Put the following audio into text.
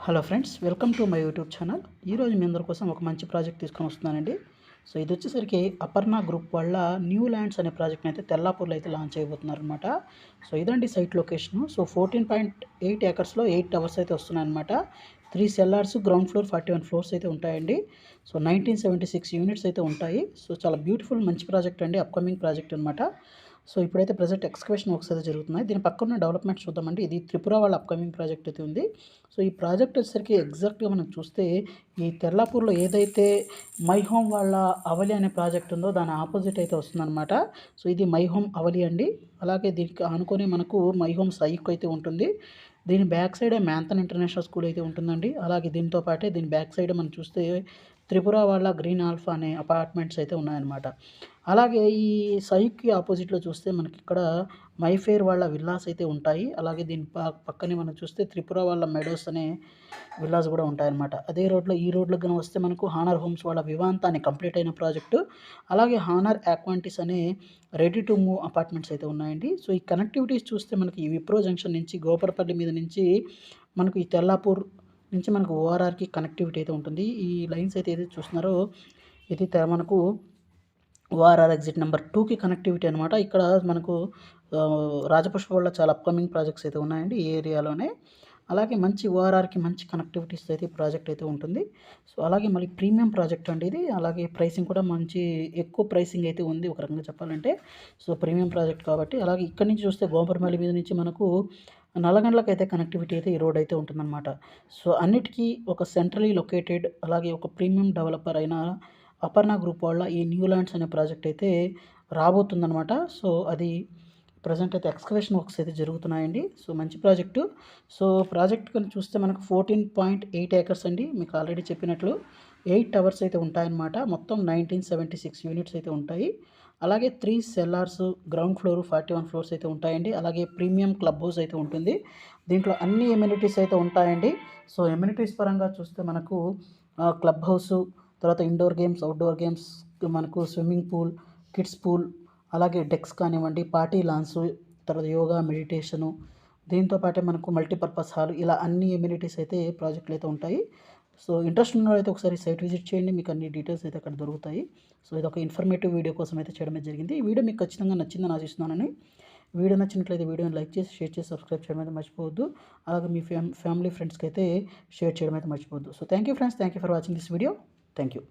Hello friends, welcome to my YouTube channel. ఈరోజు మీ అందరి కోసం ఒక మంచి ప్రాజెక్ట్ తీసుకొని వస్తున్నానండి. సో ఇది వచ్చేసరికి అపర్ణ గ్రూప్ వాళ్ళ న్యూ ల్యాండ్స్ అనే ప్రాజెక్ట్ని అయితే తెల్లాపూర్లో అయితే లాంచ్ చేయబోతున్నారనమాట. సో ఇదండి సైట్ లొకేషను. సో 14.8 ఏకర్స్లో 8 టవర్స్ అయితే వస్తున్నాయన్నమాట. 3 సెల్లార్స్, గ్రౌండ్ ఫ్లోర్, 41 ఫ్లోర్స్ అయితే ఉంటాయండి. సో 1976 యూనిట్స్ అయితే ఉంటాయి. సో చాలా బ్యూటిఫుల్ మంచి ప్రాజెక్ట్ అండి, అప్కమింగ్ ప్రాజెక్ట్ అనమాట. సో ఇప్పుడైతే ప్రజెంట్ ఎక్స్కవేషన్ వర్క్స్ అయితే జరుగుతున్నాయి. దీని పక్కన డెవలప్మెంట్ చూద్దామండి. ఇది త్రిపుర వాళ్ళ అప్కమింగ్ ప్రాజెక్ట్ అయితే ఉంది. సో ఈ ప్రాజెక్ట్ వచ్చేసరికి ఎగ్జాక్ట్గా మనం చూస్తే ఈ తెల్లాపూర్లో ఏదైతే మై హోమ్ వాళ్ళ అవలి అనే ప్రాజెక్ట్ ఉందో దాని ఆపోజిట్ అయితే వస్తుందన్నమాట. సో ఇది మై హోమ్ అవలి అండి. అలాగే దీనికి ఆనుకొని మనకు మై హోమ్ సైక్ అయితే ఉంటుంది. దీని బ్యాక్ సైడే మ్యాంథన్ ఇంటర్నేషనల్ స్కూల్ అయితే ఉంటుందండి. అలాగే దీంతో పాటే దీని బ్యాక్ సైడ్ మనం చూస్తే త్రిపుర వాళ్ళ గ్రీన్ ఆల్ఫా అనే అపార్ట్మెంట్స్ అయితే ఉన్నాయన్నమాట. అలాగే ఈ సైక్‌కి ఆపోజిట్‌లో చూస్తే మనకి ఇక్కడ మైఫేర్ వాళ్ళ విల్లాస్ అయితే ఉంటాయి. అలాగే దీని పక్కనే మనం చూస్తే త్రిపుర వాళ్ళ మెడోస్ అనే విల్లాస్ కూడా ఉంటాయన్నమాట. అదే రోడ్‌లో ఈ రోడ్‌లోకి గాని వస్తే మనకు హానర్ హోమ్స్ వాళ్ళ వివాంత అనే కంప్లీట్ అయిన ప్రాజెక్టు. అలాగే హానర్ అక్వాంటిస్ అనే రెడీ టు మూవ్ అపార్ట్మెంట్స్ అయితే ఉన్నాయండి. సో ఈ కనెక్టివిటీస్ చూస్తే మనకి ఈ విప్రో జంక్షన్ నుంచి గోపరపల్లి మీద నుంచి మనకు ఈ తెల్లాపూర్ నుంచి మనకు ఓఆర్ఆర్‌కి కనెక్టివిటీ అయితే ఉంటుంది. ఈ లైన్స్ అయితే ఏదైతే చూస్తున్నారో ఇది మనకు ఓఆర్ఆర్ ఎగ్జిట్ నెంబర్ 2కి కనెక్టివిటీ అనమాట. ఇక్కడ మనకు రాజపుష్ప వల్ల చాలా అప్కమింగ్ ప్రాజెక్ట్స్ అయితే ఉన్నాయండి ఈ ఏరియాలోనే. అలాగే మంచి ఓఆర్ఆర్‌కి మంచి కనెక్టివిటీస్ అయితే ఈ ప్రాజెక్ట్ అయితే ఉంటుంది. సో అలాగే మళ్ళీ ప్రీమియం ప్రాజెక్ట్ అండి ఇది. అలాగే ప్రైసింగ్ కూడా మంచి ఎక్కువ ప్రైసింగ్ అయితే ఉంది ఒక రకంగా చెప్పాలంటే. సో ప్రీమియం ప్రాజెక్ట్ కాబట్టి. అలాగే ఇక్కడి నుంచి చూస్తే గోపరమల్లి మీద నుంచి మనకు నల్లగండ్లకైతే కనెక్టివిటీ అయితే ఈ రోడ్ అయితే ఉంటుందన్నమాట. సో అన్నిటికీ ఒక సెంట్రల్లీ లొకేటెడ్ అలాగే ఒక ప్రీమియం డెవలపర్ అయిన అపర్ణ గ్రూప్ వాళ్ళ ఈ న్యూ ల్యాండ్స్ అనే ప్రాజెక్ట్ అయితే రాబోతుందనమాట. సో అది ప్రజెంట్ అయితే ఎక్స్కవేషన్ వర్క్స్ అయితే జరుగుతున్నాయండి. సో మంచి ప్రాజెక్టు. సో ప్రాజెక్ట్ కనుక చూస్తే మనకు 14.8 ఏకర్స్ అండి. మీకు ఆల్రెడీ చెప్పినట్లు 8 టవర్స్ అయితే ఉంటాయన్నమాట. మొత్తం 1976 యూనిట్స్ అయితే ఉంటాయి. అలాగే 3 సెల్లార్స్, గ్రౌండ్ ఫ్లోర్, 41 ఫ్లోర్స్ అయితే ఉంటాయండి. అలాగే ప్రీమియం క్లబ్ హౌస్ అయితే ఉంటుంది. దీంట్లో అన్ని ఎమ్యూనిటీస్ అయితే ఉంటాయండి. సో ఎమ్యూనిటీస్ పరంగా చూస్తే మనకు క్లబ్ హౌసు, తర్వాత ఇండోర్ గేమ్స్, అవుట్‌డోర్ గేమ్స్, మనకు స్విమ్మింగ్ పూల్, కిడ్స్ పూల్, అలాగే డెక్స్ కానివ్వండి, పార్టీ లాన్స్, తర్వాత యోగా, మెడిటేషను, దీంతో పాటే మనకు మల్టీపర్పస్ హాల్, ఇలా అన్ని ఎమ్యూనిటీస్ అయితే ప్రాజెక్ట్‌లో అయితే ఉంటాయి. సో ఇంట్రెస్ట్ ఉన్నవారైతే ఒకసారి సైట్ విజిట్ చేయండి. మీకు అన్ని డీటెయిల్స్ అయితే అక్కడ దొరుకుతాయి. సో ఇదొక ఇన్ఫర్మేటివ్ వీడియో కోసం అయితే చేయడం జరిగింది. ఈ వీడియో మీకు ఖచ్చితంగా నచ్చిందని ఆశిస్తున్నానని. వీడియో నచ్చినట్లయితే వీడియోని లైక్ చేసి, షేర్ చేసి, సబ్స్క్రైబ్ చేయడం అయితే మర్చిపోవద్దు. అలాగే మీ ఫ్యామిలీ ఫ్రెండ్స్‌కి అయితే షేర్ చేయడం అయితే మర్చిపోవద్దు. So thank you friends. Thank you for watching this video. Thank you.